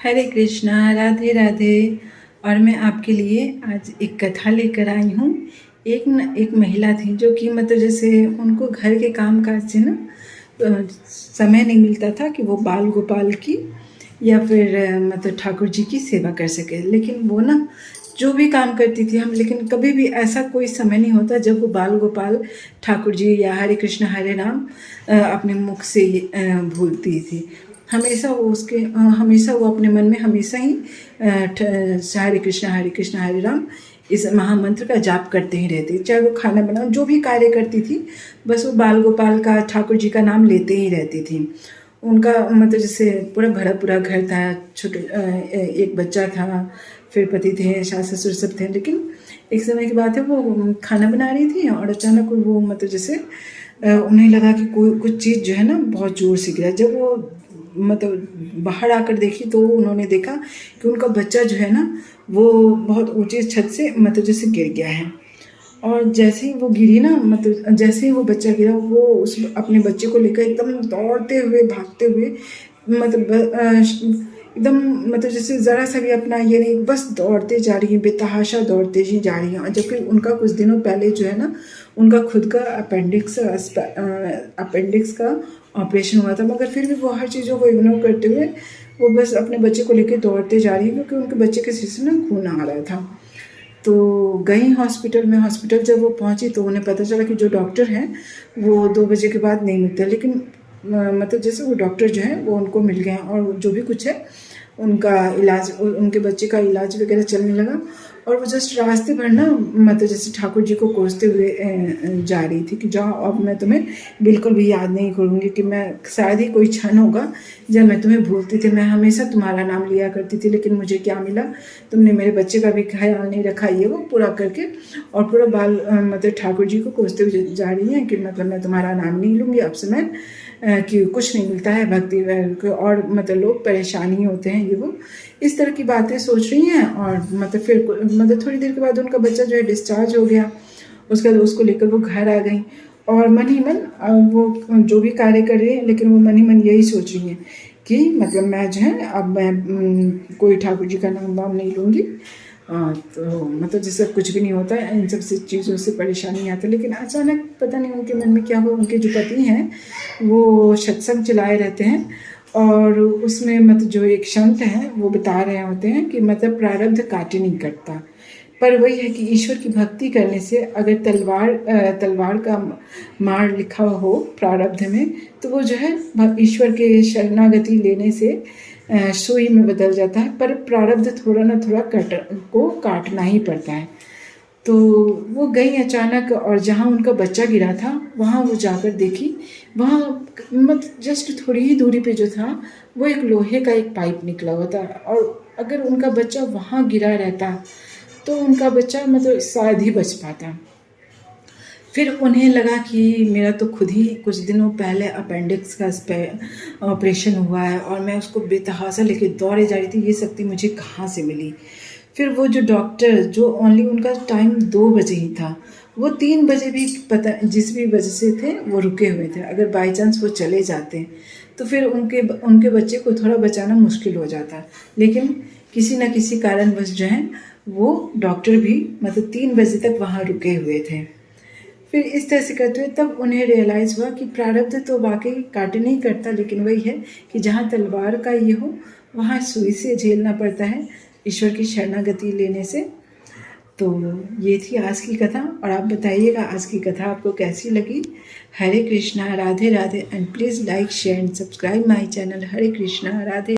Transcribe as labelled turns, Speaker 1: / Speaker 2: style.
Speaker 1: हरे कृष्णा, राधे राधे। और मैं आपके लिए आज एक कथा लेकर आई हूँ। एक महिला थी जो कि मतलब जैसे उनको घर के काम काज से ना समय नहीं मिलता था कि वो बाल गोपाल की या फिर मतलब ठाकुर जी की सेवा कर सके। लेकिन वो ना जो भी काम करती थी लेकिन कभी भी ऐसा कोई समय नहीं होता जब वो बाल गोपाल ठाकुर जी या हरे कृष्ण हरे राम अपने मुख से भूलती थी। हमेशा वो अपने मन में हमेशा ही हरे कृष्ण हरे राम इस महामंत्र का जाप करते ही रहती। चाहे वो खाना बनाओ जो भी कार्य करती थी, बस वो बाल गोपाल का ठाकुर जी का नाम लेते ही रहती थी। उनका मतलब जैसे पूरा घर था, छोटे एक बच्चा था, फिर पति थे, सास ससुर सब थे। लेकिन एक समय की बात है, वो खाना बना रही थी और अचानक वो मतलब जैसे उन्हें लगा कि कोई कुछ चीज़ जो है ना बहुत ज़ोर से गिरा। जब वो मतलब बाहर आकर देखी तो उन्होंने देखा कि उनका बच्चा जो है ना वो बहुत ऊंचे छत से मतलब जैसे गिर गया है। और जैसे ही वो गिरी ना, मतलब जैसे ही वो बच्चा गिरा, वो उस अपने बच्चे को लेकर एकदम दौड़ते हुए भागते हुए मतलब एकदम मतलब जैसे ज़रा सा भी अपना ये नहीं, बस दौड़ते जा रही है, बेतहाशा दौड़ते ही जा रही हैं। जबकि उनका कुछ दिनों पहले जो है ना उनका खुद का अपेंडिक्स का ऑपरेशन हुआ था, मगर फिर भी वो हर चीज़ों को इग्नोर करते हुए वो बस अपने बच्चे को लेकर दौड़ते जा रही है, क्योंकि उनके बच्चे के सिर से ना खून आ रहा था। तो गई हॉस्पिटल जब वो पहुंची तो उन्हें पता चला कि जो डॉक्टर हैं वो 2 बजे के बाद नहीं मिलते। लेकिन मतलब जैसे वो डॉक्टर जो है वो उनको मिल गए और जो भी कुछ है उनका इलाज, उनके बच्चे का इलाज वगैरह चलने लगा। और वो जस्ट रास्ते पर ना मतलब जैसे ठाकुर जी को कोसते हुए जा रही थी कि जाओ, अब मैं तुम्हें बिल्कुल भी याद नहीं करूँगी, कि मैं शायद ही कोई क्षण होगा जब मैं तुम्हें भूलती थी। मैं हमेशा तुम्हारा नाम लिया करती थी, लेकिन मुझे क्या मिला, तुमने मेरे बच्चे का भी ख्याल नहीं रखा। ये वो पूरा करके और पूरा बाल मतलब ठाकुर जी को कोसते हुए जा रही हैं कि मतलब मैं तुम्हारा नाम नहीं लूँगी अब से, मैं कि कुछ नहीं मिलता है भक्ति को, और मतलब लोग परेशानी होते हैं, ये वो इस तरह की बातें सोच रही हैं। और मतलब फिर मतलब थोड़ी देर के बाद उनका बच्चा जो है डिस्चार्ज हो गया। उसके बाद उसको लेकर वो घर आ गई और मन ही मन वो जो भी कार्य कर रही है, लेकिन वो मन ही मन यही सोच रही हैं कि मतलब मैं जो है अब मैं कोई ठाकुर जी का नाम वाम नहीं लूँगी। तो मतलब जैसे कुछ भी नहीं होता है, इन सब चीज़ों से परेशानी आती है। लेकिन अचानक पता नहीं उनके मन में क्या हुआ, उनके जो पति हैं वो सत्संग चलाए रहते हैं और उसमें मतलब जो एक संत हैं वो बता रहे होते हैं कि मतलब प्रारब्ध काटे नहीं कटता, पर वही है कि ईश्वर की भक्ति करने से अगर तलवार का मार लिखा हो प्रारब्ध में, तो वो जो है ईश्वर के शरणागति लेने से सुई में बदल जाता है। पर प्रारब्ध थोड़ा ना थोड़ा काटना ही पड़ता है। तो वो गई अचानक और जहाँ उनका बच्चा गिरा था वहाँ वो जाकर देखी, वहाँ मतलब जस्ट थोड़ी ही दूरी पे जो था वो एक लोहे का एक पाइप निकला हुआ था। और अगर उनका बच्चा वहाँ गिरा रहता तो उनका बच्चा मतलब शायद ही बच पाता। फिर उन्हें लगा कि मेरा तो खुद ही कुछ दिनों पहले अपेंडिक्स का ऑपरेशन हुआ है और मैं उसको बेतहाशा लेके दौड़े जा रही थी, ये शक्ति मुझे कहाँ से मिली। फिर वो जो डॉक्टर, जो ओनली उनका टाइम 2 बजे ही था, वो 3 बजे भी पता जिस भी वजह से थे वो रुके हुए थे। अगर बाई चांस वो चले जाते तो फिर उनके बच्चे को थोड़ा बचाना मुश्किल हो जाता। लेकिन किसी न किसी कारणवश जो है वो डॉक्टर भी मतलब 3 बजे तक वहाँ रुके हुए थे। फिर इस तरह से करते हुए तब उन्हें रियलाइज़ हुआ कि प्रारब्ध तो वाकई काटे नहीं करता, लेकिन वही है कि जहाँ तलवार का ये हो वहाँ सुई से झेलना पड़ता है ईश्वर की शरणागति लेने से। तो ये थी आज की कथा, और आप बताइएगा आज की कथा आपको कैसी लगी। Hare Krishna, Radhe Radhe, and please like share and subscribe my channel. Hare Krishna, Radhe.